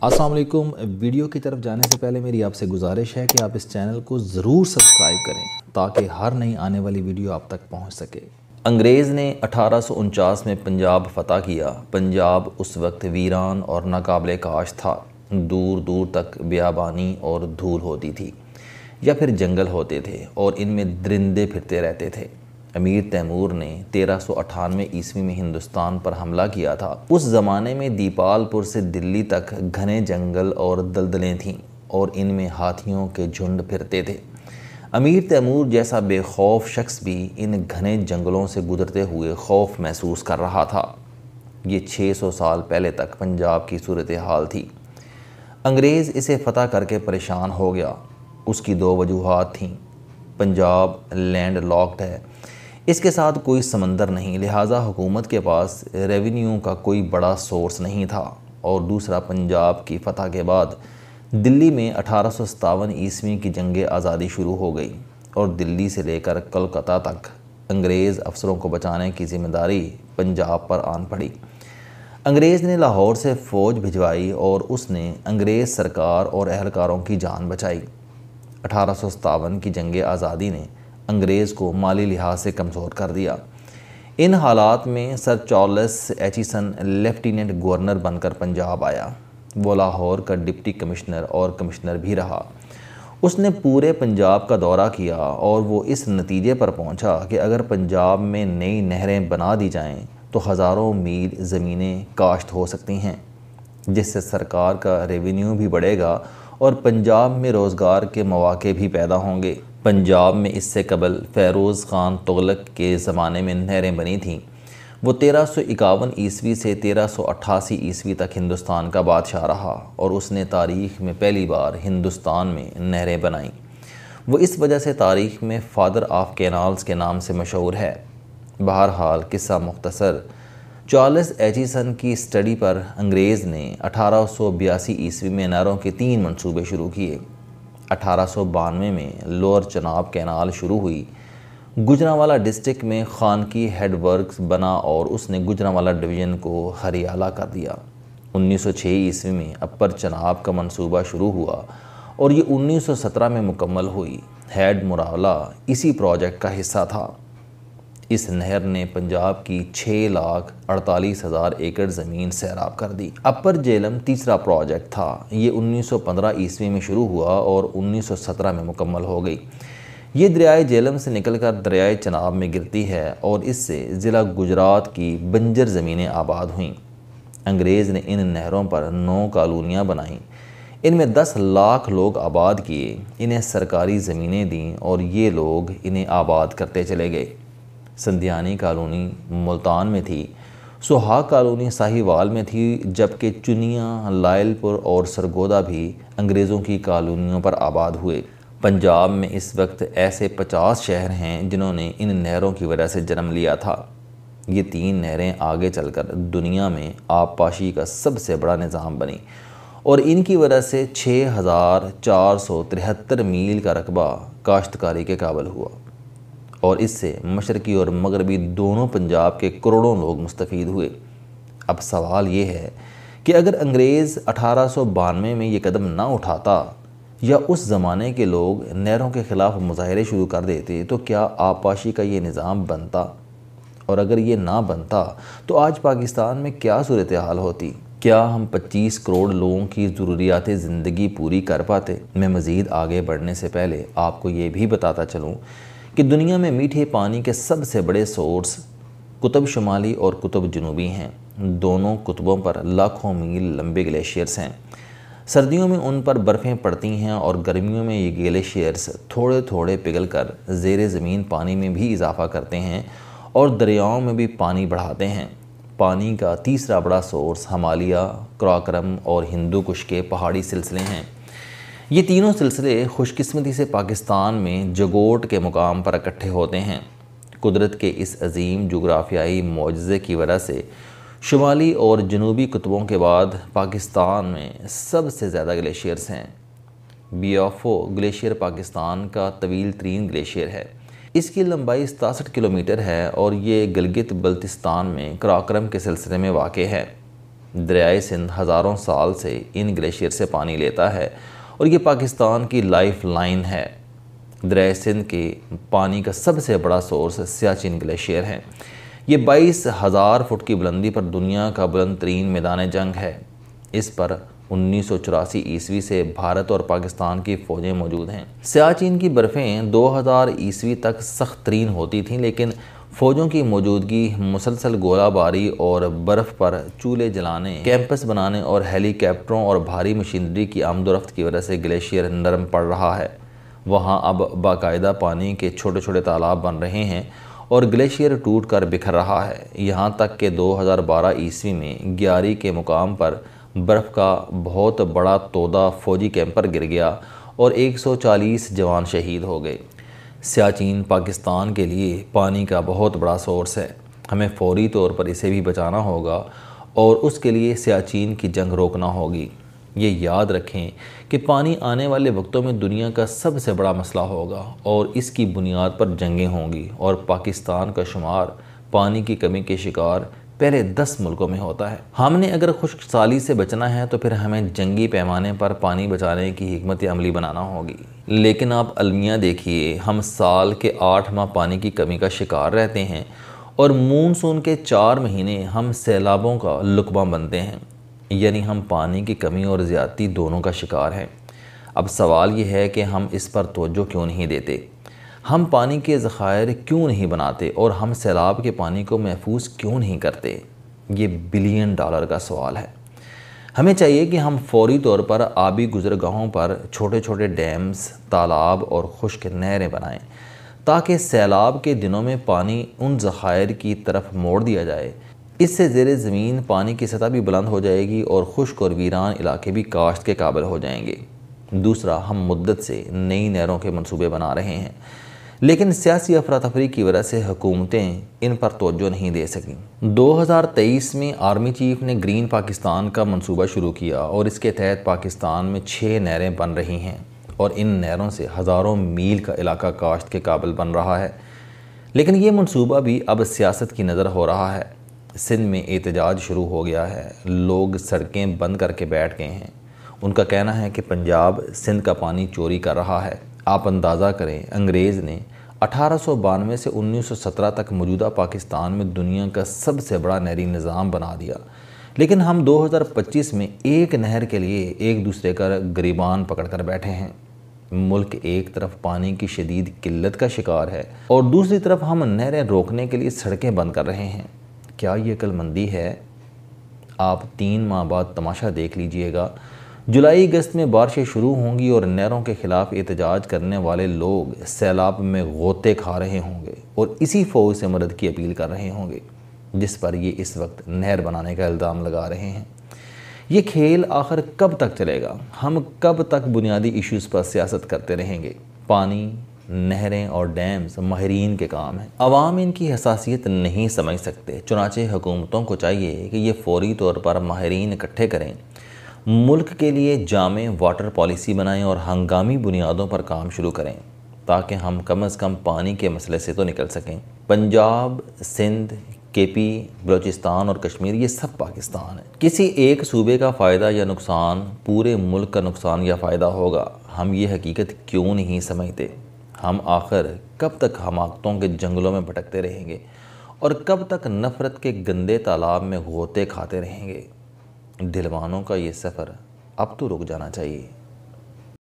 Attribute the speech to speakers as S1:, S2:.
S1: अस्सलाम वालेकुम। वीडियो की तरफ जाने से पहले मेरी आपसे गुजारिश है कि आप इस चैनल को ज़रूर सब्सक्राइब करें ताकि हर नई आने वाली वीडियो आप तक पहुंच सके।
S2: अंग्रेज़ ने 1849 में पंजाब फ़तह किया। पंजाब उस वक्त वीरान और नाकाबिले काश था। दूर दूर तक बियाबानी और धूल होती थी या फिर जंगल होते थे और इनमें दरिंदे फिरते रहते थे। अमीर तैमूर ने 1398 ईस्वी में हिंदुस्तान पर हमला किया था। उस ज़माने में दीपालपुर से दिल्ली तक घने जंगल और दलदलें थीं और इनमें हाथियों के झुंड फिरते थे। अमीर तैमूर जैसा बेखौफ शख्स भी इन घने जंगलों से गुजरते हुए खौफ महसूस कर रहा था। ये 600 साल पहले तक पंजाब की सूरत हाल थी। अंग्रेज़ इसे फ़तह करके परेशान हो गया। उसकी दो वजूहात थीं। पंजाब लैंड लॉक्ड है, इसके साथ कोई समंदर नहीं, लिहाजा हुकूमत के पास रेवेन्यू का कोई बड़ा सोर्स नहीं था। और दूसरा, पंजाब की फ़तह के बाद दिल्ली में 1857 ईस्वी की जंग आज़ादी शुरू हो गई और दिल्ली से लेकर कोलकाता तक अंग्रेज़ अफसरों को बचाने की ज़िम्मेदारी पंजाब पर आन पड़ी। अंग्रेज़ ने लाहौर से फ़ौज भिजवाई और उसने अंग्रेज़ सरकार और एहलकारों की जान बचाई। 1857 की जंग आज़ादी ने अंग्रेज़ को माली लिहाज से कमज़ोर कर दिया। इन हालात में sir Charles Aitchison lieutenant governor बनकर पंजाब आया। वो लाहौर का डिप्टी कमिश्नर और कमिश्नर भी रहा। उसने पूरे पंजाब का दौरा किया और वो इस नतीजे पर पहुंचा कि अगर पंजाब में नई नहरें बना दी जाएं तो हज़ारों मील ज़मीनें काश्त हो सकती हैं, जिससे सरकार का रेवेन्यू भी बढ़ेगा और पंजाब में रोज़गार के मौके भी पैदा होंगे। पंजाब में इससे कबल फ़ैरोज़ ख़ान तुगलक के ज़माने में नहरें बनी थीं। वो 1351 ईस्वी से 1388 ईस्वी तक हिंदुस्तान का बादशाह रहा और उसने तारीख़ में पहली बार हिंदुस्तान में नहरें बनाईं। वो इस वजह से तारीख़ में फ़ादर ऑफ कैनाल्स के नाम से मशहूर है। बहरहाल किस्सा मुख्तसर, चार्ल्स एचिसन की स्टडी पर अंग्रेज़ ने 1882 ईस्वी में नहरों के 3 मंसूबे शुरू किए। 1892 में लोअर चनाब कैनाल शुरू हुई। गुजरांवाला डिस्ट्रिक्ट में खानकी हेड वर्क्स बना और उसने गुजरांवाला डिवीज़न को हरियाला कर दिया। 1906 ईस्वी में अपर चनाब का मंसूबा शुरू हुआ और ये 1917 में मुकम्मल हुई। हेड मुरावला इसी प्रोजेक्ट का हिस्सा था। इस नहर ने पंजाब की 6,48,000 एकड़ ज़मीन सैराब कर दी। अपर जेलम तीसरा प्रोजेक्ट था। ये 1915 ईस्वी में शुरू हुआ और 1917 में मुकम्मल हो गई। ये दरियाए जेलम से निकलकर दरियाए चनाब में गिरती है और इससे ज़िला गुजरात की बंजर ज़मीनें आबाद हुईं। अंग्रेज़ ने इन नहरों पर 9 कॉलोनियाँ बनाईं। इनमें 10 लाख लोग आबाद किए। इन्हें सरकारी ज़मीनें दीं और ये लोग इन्हें आबाद करते चले गए। संध्यानी कॉलोनी मुल्तान में थी, सुहाग कॉलोनी साहिवाल में थी, जबकि चुनिया, लायलपुर और सरगोदा भी अंग्रेज़ों की कॉलोनियों पर आबाद हुए। पंजाब में इस वक्त ऐसे 50 शहर हैं जिन्होंने इन नहरों की वजह से जन्म लिया था। ये 3 नहरें आगे चलकर दुनिया में आबपाशी का सबसे बड़ा निज़ाम बनी और इनकी वजह से 6,473 मील का रकबा काश्तकारी के काबिल हुआ और इससे मशरक़ी और मगरबी दोनों पंजाब के करोड़ों लोग मुस्तफ़ीद हुए। अब सवाल ये है कि अगर अंग्रेज़ 1892 में ये कदम ना उठाता या उस ज़माने के लोग नहरों के ख़िलाफ़ मुज़ाहरे शुरू कर देते तो क्या आबपाशी का ये निज़ाम बनता? और अगर ये ना बनता तो आज पाकिस्तान में क्या सूरत हाल होती? क्या हम 25 करोड़ लोगों की ज़रूरियात ज़िंदगी पूरी कर पाते? मैं मज़ीद आगे बढ़ने से पहले आपको ये भी बताता चलूँ कि दुनिया में मीठे पानी के सबसे बड़े सोर्स कुतुब शुमाली और कुतुब जनूबी हैं। दोनों कुतुबों पर लाखों मील लंबे ग्लेशियर्स हैं। सर्दियों में उन पर बर्फ़ें पड़ती हैं और गर्मियों में ये ग्लेशियर्स थोड़े थोड़े पिघलकर ज़ेरे ज़मीन पानी में भी इजाफ़ा करते हैं और दरियाओं में भी पानी बढ़ाते हैं। पानी का तीसरा बड़ा सोर्स हिमालय, कराकोरम और हिंदू कुश के पहाड़ी सिलसिले हैं। ये तीनों सिलसिले खुशकिस्मती से पाकिस्तान में जगोट के मुकाम पर इकट्ठे होते हैं। कुदरत के इस अजीम जोग्राफियाई मोजज़े की वजह से शुमाली और जनूबी कुतुबों के बाद पाकिस्तान में सबसे ज़्यादा ग्लेशियर्स हैं। बियाफो ग्लेशियर पाकिस्तान का तवील तरीन ग्लेशियर है। इसकी लंबाई 67 किलोमीटर है और ये गिलगित बल्तिस्तान में कराकोरम के सिलसिले में वाक़ है। دریائے سندھ ہزاروں سال سے ان گلیشیئر سے پانی لیتا ہے اور یہ پاکستان کی لائف لائن ہے۔ دریائے سندھ کے پانی کا سب سے بڑا سورس سیاچن گلیشیئر ہے۔ یہ 22,000 فٹ کی بلندی پر دنیا کا بلند ترین میدان جنگ ہے۔ اس پر 1984 عیسوی سے بھارت اور پاکستان کی فوجیں موجود ہیں۔ سیاچن کی برفیں 2000 عیسوی تک سخت ترین ہوتی تھیں، لیکن فوجوں کی موجودگی، مسلسل گولہ باری اور برف پر چولہے جلانے، کیمپس بنانے اور ہیلی کاپٹروں اور بھاری مشینری کی آمد و رفت کی وجہ سے گلیشیئر نرم پڑ رہا ہے۔ وہاں اب باقاعدہ پانی کے چھوٹے چھوٹے تالاب بن رہے ہیں اور گلیشیئر ٹوٹ کر بکھر رہا ہے، یہاں تک کہ 2012 عیسوی میں گیاری کے مقام پر برف کا بہت بڑا تودہ فوجی کیمپ پر گر گیا اور 140 جوان شہید ہو گئے۔ سیاچن پاکستان کے لیے پانی کا بہت بڑا سورس ہے۔ ہمیں فوری طور پر اسے بھی بچانا ہوگا اور اس کے لیے سیاچن کی جنگ روکنا ہوگی۔ یہ یاد رکھیں کہ پانی آنے والے وقتوں میں دنیا کا سب سے بڑا مسئلہ ہوگا اور اس کی بنیاد پر جنگیں ہوں گی، اور پاکستان کا شمار پانی کی کمی کے شکار پہلے 10 ملکوں میں ہوتا ہے۔ ہم نے اگر خشک سالی سے بچنا ہے تو پھر ہمیں جنگی پیمانے پر پانی بچانے کی حکمت عملی بنانا ہوگی۔ لیکن آپ المیہ دیکھیے، ہم سال کے 8 ماہ پانی کی کمی کا شکار رہتے ہیں اور مونسون کے 4 مہینے ہم سیلابوں کا لقمہ بنتے ہیں، یعنی ہم پانی کی کمی اور زیادتی دونوں کا شکار ہیں۔ اب سوال یہ ہے کہ ہم اس پر توجہ کیوں نہیں دیتے؟ ہم پانی کے ذخائر کیوں نہیں بناتے اور ہم سیلاب کے پانی کو محفوظ کیوں نہیں کرتے؟ یہ $1 بلین کا سوال ہے۔ ہمیں چاہیے کہ ہم فوری طور پر آبی گزرگاہوں پر چھوٹے چھوٹے ڈیمز، تالاب اور خشک نہریں بنائیں تاکہ سیلاب کے دنوں میں پانی ان ذخائر کی طرف موڑ دیا جائے۔ اس سے زیر زمین پانی کی سطح بھی بلند ہو جائے گی اور خشک اور ویران علاقے بھی کاشت کے قابل ہو جائیں گے۔ دوسرا، ہم مدت سے نئی نہروں کے منصوبے بنا رہے ہیں، لیکن سیاسی افراتفری کی وجہ سے حکومتیں ان پر توجہ نہیں دے سکیں۔ 2023 میں آرمی چیف نے گرین پاکستان کا منصوبہ شروع کیا اور اس کے تحت پاکستان میں 6 نہریں بن رہی ہیں اور ان نہروں سے ہزاروں میل کا علاقہ کاشت کے قابل بن رہا ہے۔ لیکن یہ منصوبہ بھی اب سیاست کی نظر ہو رہا ہے۔ سندھ میں احتجاج شروع ہو گیا ہے، لوگ سڑکیں بند کر کے بیٹھ گئے ہیں۔ ان کا کہنا ہے کہ پنجاب سندھ کا پانی چوری کر رہا ہے۔ آپ اندازہ کریں، انگریز نے 1892 سے 1917 تک موجودہ پاکستان میں دنیا کا سب سے بڑا نہری نظام بنا دیا، لیکن ہم 2025 میں ایک نہر کے لیے ایک دوسرے کا گریبان پکڑ کر بیٹھے ہیں۔ ملک ایک طرف پانی کی شدید قلت کا شکار ہے اور دوسری طرف ہم نہریں روکنے کے لیے سڑکیں بند کر رہے ہیں۔ کیا یہ عقل مندی ہے؟ آپ 3 ماہ بعد تماشا دیکھ لیجئے گا۔ جولائی اگست میں بارشیں شروع ہوں گی اور نہروں کے خلاف احتجاج کرنے والے لوگ سیلاب میں غوطے کھا رہے ہوں گے اور اسی فوج سے مدد کی اپیل کر رہے ہوں گے جس پر یہ اس وقت نہر بنانے کا الزام لگا رہے ہیں۔ یہ کھیل آخر کب تک چلے گا؟ ہم کب تک بنیادی ایشوز پر سیاست کرتے رہیں گے؟ پانی، نہریں اور ڈیمز ماہرین کے کام ہیں، عوام ان کی حساسیت نہیں سمجھ سکتے۔ چنانچہ حکومتوں کو چاہیے کہ یہ فوری طور پر ماہرین اکٹھے کریں، ملک کے لیے جامع واٹر پالیسی بنائیں اور ہنگامی بنیادوں پر کام شروع کریں تاکہ ہم کم از کم پانی کے مسئلے سے تو نکل سکیں۔ پنجاب، سندھ، کے پی، بلوچستان اور کشمیر یہ سب پاکستان ہے۔ کسی ایک صوبے کا فائدہ یا نقصان پورے ملک کا نقصان یا فائدہ ہوگا۔ ہم یہ حقیقت کیوں نہیں سمجھتے؟ ہم آخر کب تک حماقتوں کے جنگلوں میں بھٹکتے رہیں گے اور کب تک نفرت کے گندے تالاب میں غوطے کھاتے رہیں گے؟ دلوانوں کا یہ سفر اب تو رک جانا چاہیے۔